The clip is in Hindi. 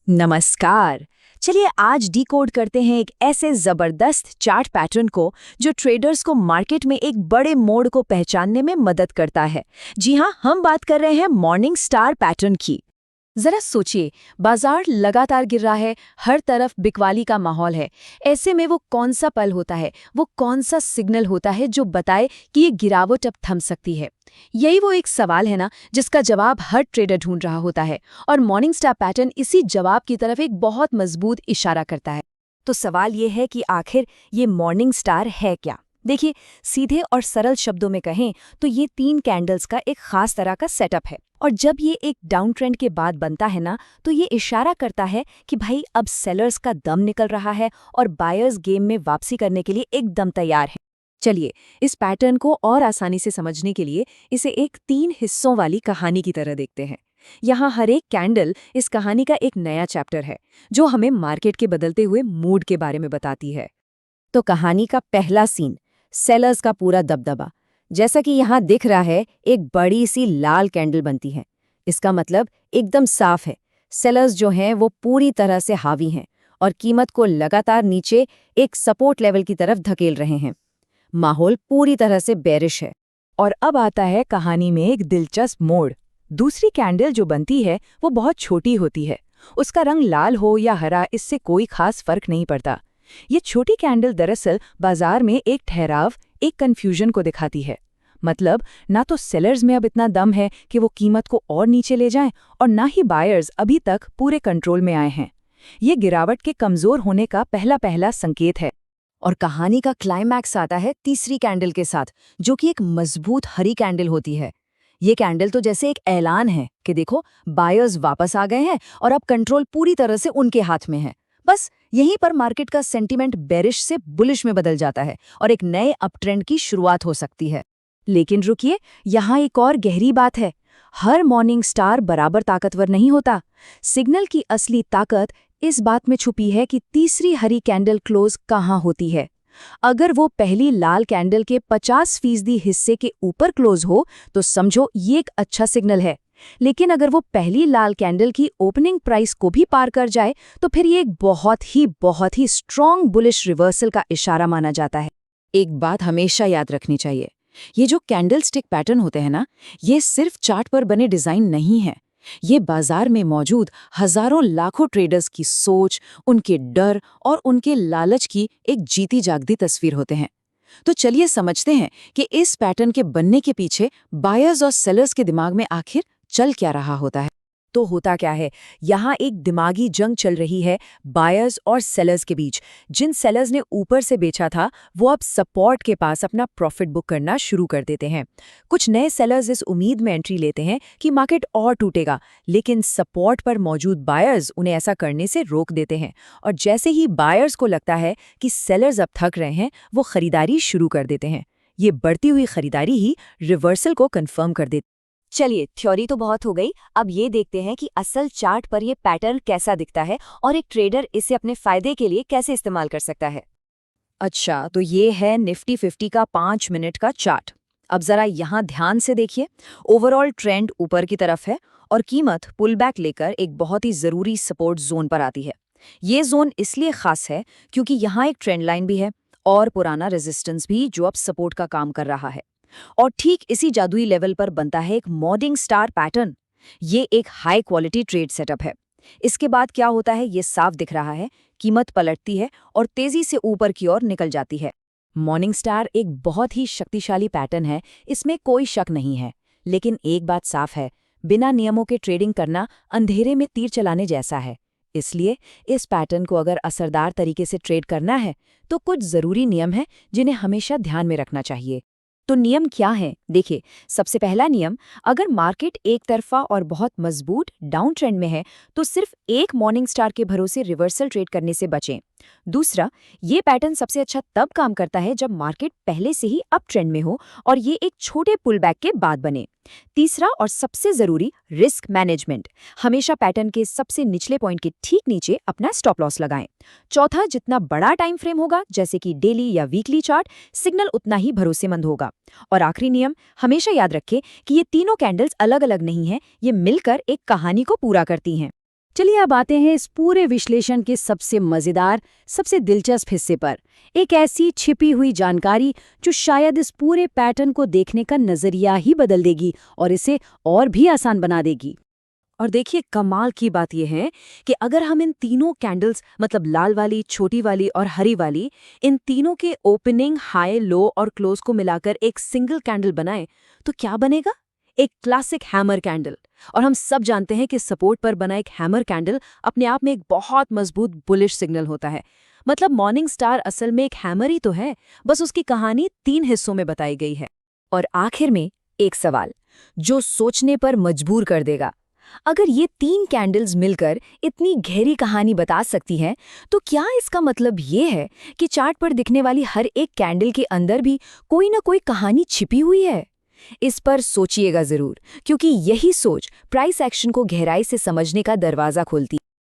नमस्कार। चलिए आज डिकोड करते हैं एक ऐसे जबरदस्त चार्ट पैटर्न को जो ट्रेडर्स को मार्केट में एक बड़े मोड़ को पहचानने में मदद करता है। जी हाँ, हम बात कर रहे हैं मॉर्निंग स्टार पैटर्न की। जरा सोचिए, बाजार लगातार गिर रहा है, हर तरफ बिकवाली का माहौल है। ऐसे में वो कौन सा पल होता है, वो कौन सा सिग्नल होता है जो बताए कि ये गिरावट अब थम सकती है? यही वो एक सवाल है ना, जिसका जवाब हर ट्रेडर ढूंढ रहा होता है। और मॉर्निंग स्टार पैटर्न इसी जवाब की तरफ एक बहुत मजबूत इशारा करता है। तो सवाल ये है कि आखिर ये मॉर्निंग स्टार है क्या? देखिए, सीधे और सरल शब्दों में कहें तो ये 3 कैंडल्स का एक खास तरह का सेटअप है। और जब ये एक डाउन ट्रेंड के बाद बनता है ना, तो ये इशारा करता है कि भाई अब सेलर्स का दम निकल रहा है और बायर्स गेम में वापसी करने के लिए एकदम तैयार है। चलिए, इस पैटर्न को और आसानी से समझने के लिए इसे एक 3 हिस्सों वाली कहानी की तरह देखते हैं। यहाँ हर एक कैंडल इस कहानी का एक नया चैप्टर है, जो हमें मार्केट के बदलते हुए मूड के बारे में बताती है। तो कहानी का पहला सीन, सेलर्स का पूरा दबदबा। जैसा कि यहाँ दिख रहा है, एक बड़ी सी लाल कैंडल बनती है। इसका मतलब एकदम साफ है, सेलर्स जो हैं वो पूरी तरह से हावी हैं और कीमत को लगातार नीचे एक सपोर्ट लेवल की तरफ धकेल रहे हैं। माहौल पूरी तरह से बेरिश है। और अब आता है कहानी में एक दिलचस्प मोड़। दूसरी कैंडल जो बनती है वो बहुत छोटी होती है। उसका रंग लाल हो या हरा, इससे कोई खास फर्क नहीं पड़ता। ये छोटी कैंडल दरअसल बाजार में एक ठहराव, एक कन्फ्यूजन को दिखाती है। मतलब ना तो सेलर्स में अब इतना दम है कि वो कीमत को और नीचे ले जाएं, और ना ही बायर्स अभी तक पूरे कंट्रोल में आए हैं। ये गिरावट के कमजोर होने का पहला संकेत है। और कहानी का क्लाइमैक्स आता है तीसरी कैंडल के साथ, जो कि एक मजबूत हरी कैंडल होती है। ये कैंडल तो जैसे एक ऐलान है कि देखो, बायर्स वापस आ गए हैं और अब कंट्रोल पूरी तरह से उनके हाथ में है। बस यहीं पर मार्केट का सेंटीमेंट बेरिश से बुलिश में बदल जाता है और एक नए अपट्रेंड की शुरुआत हो सकती है। लेकिन रुकिए, यहाँ एक और गहरी बात है। हर मॉर्निंग स्टार बराबर ताकतवर नहीं होता। सिग्नल की असली ताकत इस बात में छुपी है कि तीसरी हरी कैंडल क्लोज कहाँ होती है। अगर वो पहली लाल कैंडल के 50% हिस्से के ऊपर क्लोज हो तो समझो ये एक अच्छा सिग्नल है। लेकिन अगर वो पहली लाल कैंडल की ओपनिंग प्राइस को भी पार कर जाए तो फिर ये एक बहुत ही स्ट्रॉन्ग बुलिश रिवर्सल का इशारा माना जाता है। एक बात हमेशा याद रखनी चाहिए, ये जो कैंडल स्टिक पैटर्न होते हैं ना, ये सिर्फ चार्ट पर बने डिजाइन नहीं है। ये बाजार में मौजूद हजारों लाखों ट्रेडर्स की सोच, उनके डर और उनके लालच की एक जीती जागती तस्वीर होते हैं। तो चलिए समझते हैं कि इस पैटर्न के बनने के पीछे बायर्स और सेलर्स के दिमाग में आखिर चल क्या रहा होता है। तो होता क्या है, यहाँ एक दिमागी जंग चल रही है बायर्स और सेलर्स के बीच। जिन सेलर्स ने ऊपर से बेचा था, वो अब सपोर्ट के पास अपना प्रॉफिट बुक करना शुरू कर देते हैं। कुछ नए सेलर्स इस उम्मीद में एंट्री लेते हैं कि मार्केट और टूटेगा, लेकिन सपोर्ट पर मौजूद बायर्स उन्हें ऐसा करने से रोक देते हैं। और जैसे ही बायर्स को लगता है कि सेलर्स अब थक रहे हैं, वो खरीदारी शुरू कर देते हैं। ये बढ़ती हुई खरीदारी ही रिवर्सल को कंफर्म कर देती। चलिए, थ्योरी तो बहुत हो गई, अब ये देखते हैं कि असल चार्ट पर ये पैटर्न कैसा दिखता है और एक ट्रेडर इसे अपने फायदे के लिए कैसे इस्तेमाल कर सकता है। अच्छा, तो ये है निफ्टी 50 का 5 मिनट का चार्ट। अब जरा यहाँ ध्यान से देखिए, ओवरऑल ट्रेंड ऊपर की तरफ है और कीमत पुल बैक लेकर एक बहुत ही जरूरी सपोर्ट जोन पर आती है। ये जोन इसलिए खास है क्योंकि यहाँ एक ट्रेंड लाइन भी है और पुराना रेजिस्टेंस भी, जो अब सपोर्ट का काम कर रहा है। और ठीक इसी जादुई लेवल पर बनता है एक मॉर्निंग स्टार पैटर्न। ये एक हाई क्वालिटी ट्रेड सेटअप है। इसके बाद क्या होता है, ये साफ दिख रहा है। कीमत पलटती है और तेजी से ऊपर की ओर निकल जाती है। मॉर्निंग स्टार एक बहुत ही शक्तिशाली पैटर्न है, इसमें कोई शक नहीं है। लेकिन एक बात साफ है, बिना नियमों के ट्रेडिंग करना अंधेरे में तीर चलाने जैसा है। इसलिए इस पैटर्न को अगर असरदार तरीके से ट्रेड करना है तो कुछ जरूरी नियम हैं जिन्हें हमेशा ध्यान में रखना चाहिए। तो नियम क्या है? देखिए, सबसे पहला नियम, अगर मार्केट एक तरफा और बहुत मजबूत डाउन ट्रेंड में है तो सिर्फ एक मॉर्निंग स्टार के भरोसे रिवर्सल ट्रेड करने से बचें। दूसरा, ये पैटर्न सबसे अच्छा तब काम करता है जब मार्केट पहले से ही अप ट्रेंड में हो और ये एक छोटे पुल बैक के बाद बने। तीसरा और सबसे जरूरी, रिस्क मैनेजमेंट। हमेशा पैटर्न के सबसे निचले पॉइंट के ठीक नीचे अपना स्टॉप लॉस लगाएं। चौथा, जितना बड़ा टाइम फ्रेम होगा, जैसे कि डेली या वीकली चार्ट, सिग्नल उतना ही भरोसेमंद होगा। और आखिरी नियम, हमेशा याद रखें कि ये तीनों कैंडल्स अलग अलग नहीं हैं, ये मिलकर एक कहानी को पूरा करती हैं। चलिए अब आते हैं इस पूरे विश्लेषण के सबसे मजेदार, सबसे दिलचस्प हिस्से पर। एक ऐसी छिपी हुई जानकारी जो शायद इस पूरे पैटर्न को देखने का नजरिया ही बदल देगी और इसे और भी आसान बना देगी। और देखिए कमाल की बात यह है कि अगर हम इन तीनों कैंडल्स मतलब लाल वाली, छोटी वाली और हरी वाली, इन तीनों के ओपनिंग, हाई, लो और क्लोज को मिलाकर एक सिंगल कैंडल बनाएं तो क्या बनेगा? एक क्लासिक हैमर कैंडल। और हम सब जानते हैं कि सपोर्ट पर बना एक हैमर कैंडल अपने आप में एक बहुत मजबूत बुलिश सिग्नल होता है। मतलब मॉर्निंग स्टार असल में एक हैमर ही तो है, बस उसकी कहानी 3 हिस्सों में बताई गई है। और आखिर में एक सवाल जो सोचने पर मजबूर कर देगा। अगर ये 3 कैंडल्स मिलकर इतनी गहरी कहानी बता सकती हैं, तो क्या इसका मतलब ये है कि चार्ट पर दिखने वाली हर एक कैंडल के अंदर भी कोई ना कोई कहानी छिपी हुई है? इस पर सोचिएगा जरूर, क्योंकि यही सोच प्राइस एक्शन को गहराई से समझने का दरवाजा खोलती है।